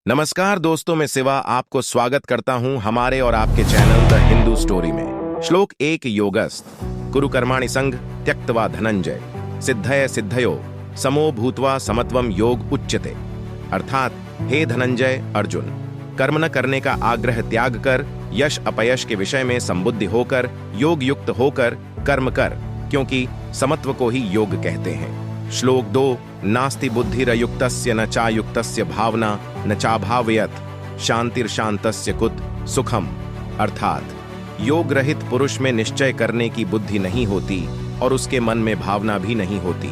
नमस्कार दोस्तों, मैं शिवा आपको स्वागत करता हूं हमारे और आपके चैनल द हिंदू स्टोरी में। श्लोक 1 योगस्थ कुरु कर्माणि संग त्यक्त्वा धनंजय सिद्धय सिद्धयो समो भूत्वा समत्वम योग उच्यते। अर्थात हे धनंजय अर्जुन, कर्म न करने का आग्रह त्याग कर यश अपयश के विषय में संबुद्धि होकर योग युक्त होकर कर्म कर, क्योंकि समत्व को ही योग कहते हैं। श्लोक 2 नास्ति बुद्धिरयुक्तस्य न चायुक्तस्य भावना न चाभावयत शांतिर्शांतस्य कुत सुखम। अर्थात योग रहित पुरुष में निश्चय करने की बुद्धि नहीं होती और उसके मन में भावना भी नहीं होती।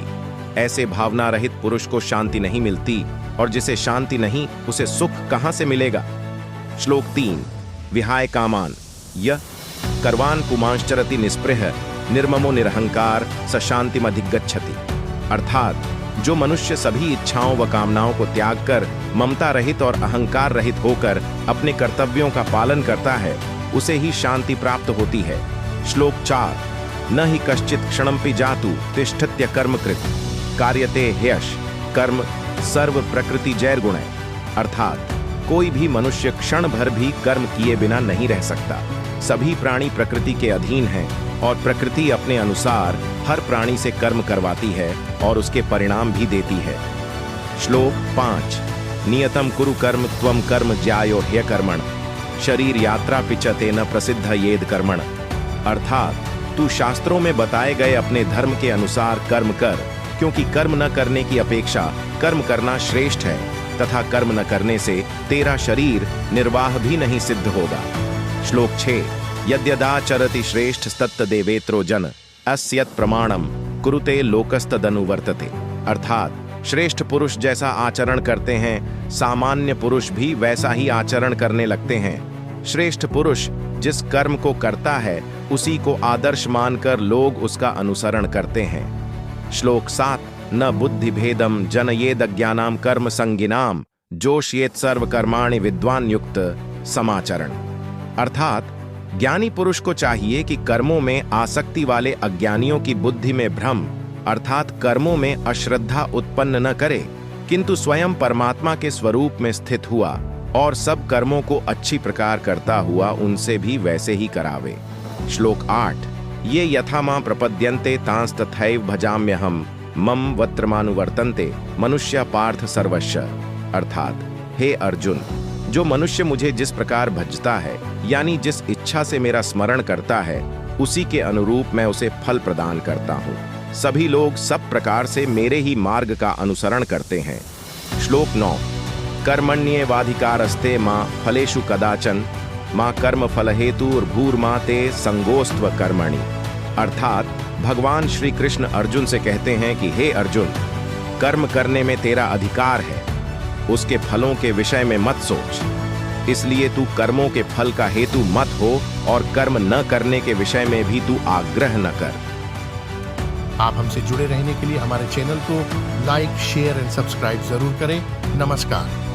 ऐसे भावना रहित पुरुष को शांति नहीं मिलती, और जिसे शांति नहीं उसे सुख कहां से मिलेगा। श्लोक 3 विहाय कामान य कर्वान पुमांश्चरति निस्पृह निर्ममो निरहंकार स शांतिमधिगच्छति। अर्थात जो मनुष्य सभी इच्छाओं व कामनाओं को त्याग कर ममता रहित और अहंकार रहित होकर अपने कर्तव्यों का पालन करता है, उसे ही शांति प्राप्त होती है। श्लोक 4 न ही कश्चित क्षणमपि जातु तिष्ठत्य कर्मकृत कार्यते ह्यश कर्म सर्व प्रकृति जैर्गुण। अर्थात कोई भी मनुष्य क्षण भर भी कर्म किए बिना नहीं रह सकता। सभी प्राणी प्रकृति के अधीन हैं और प्रकृति अपने अनुसार हर प्राणी से कर्म करवाती है और उसके परिणाम भी देती है। श्लोक 5 नियतम कुरु कर्म त्वम कर्म ज्यायो ह्यकर्मण शरीर यात्रा पिचते न प्रसिद्ध येद कर्मण। अर्थात तू शास्त्रों में बताए गए अपने धर्म के अनुसार कर्म कर, क्योंकि कर्म न करने की अपेक्षा कर्म करना श्रेष्ठ है, तथा कर्म न करने से तेरा शरीर निर्वाह भी नहीं सिद्ध होगा। श्लोक 6 यद्यदाचरति श्रेष्ठ तत्त देवेत्रो जन अस्यत प्रमाणम कुरुते लोकस्तदनुवर्तते। अर्थात श्रेष्ठ पुरुष जैसा आचरण करते हैं, सामान्य पुरुष भी वैसा ही आचरण करने लगते हैं। श्रेष्ठ पुरुष जिस कर्म को करता है उसी को आदर्श मानकर लोग उसका अनुसरण करते हैं। श्लोक 7 न बुद्धि भेदम जनयेदज्ञानाम कर्म संगिनाम जोशयेत सर्व कर्माणि विद्वान युक्त समाचरण। अर्थात ज्ञानी पुरुष को चाहिए कि कर्मों में आसक्ति वाले अज्ञानियों की बुद्धि में भ्रम अर्थात कर्मों में अश्रद्धा उत्पन्न न करे, किंतु स्वयं परमात्मा के स्वरूप में स्थित हुआ और सब कर्मों को अच्छी प्रकार करता हुआ उनसे भी वैसे ही करावे। श्लोक 8 ये यथा मां प्रपद्यन्ते तांस तथैव भजाम्यहम मम वत्रमानुवर्तन्ते मनुष्य पार्थ सर्वस्व। अर्थात हे अर्जुन, जो मनुष्य मुझे जिस प्रकार भजता है यानी जिस इच्छा से मेरा स्मरण करता है, उसी के अनुरूप मैं उसे फल प्रदान करता हूँ। सभी लोग सब प्रकार से मेरे ही मार्ग का अनुसरण करते हैं। श्लोक 9 कर्मण्येवाधिकारस्ते मां फलेषु कदाचन मां कर्म फल हेतुर्भूर्मा ते संगोस्त्व कर्मणि। अर्थात भगवान श्री कृष्ण अर्जुन से कहते हैं कि हे अर्जुन, कर्म करने में तेरा अधिकार है, उसके फलों के विषय में मत सोच, इसलिए तू कर्मों के फल का हेतु मत हो और कर्म न करने के विषय में भी तू आग्रह न कर। आप हमसे जुड़े रहने के लिए हमारे चैनल को लाइक शेयर एंड सब्सक्राइब जरूर करें। नमस्कार।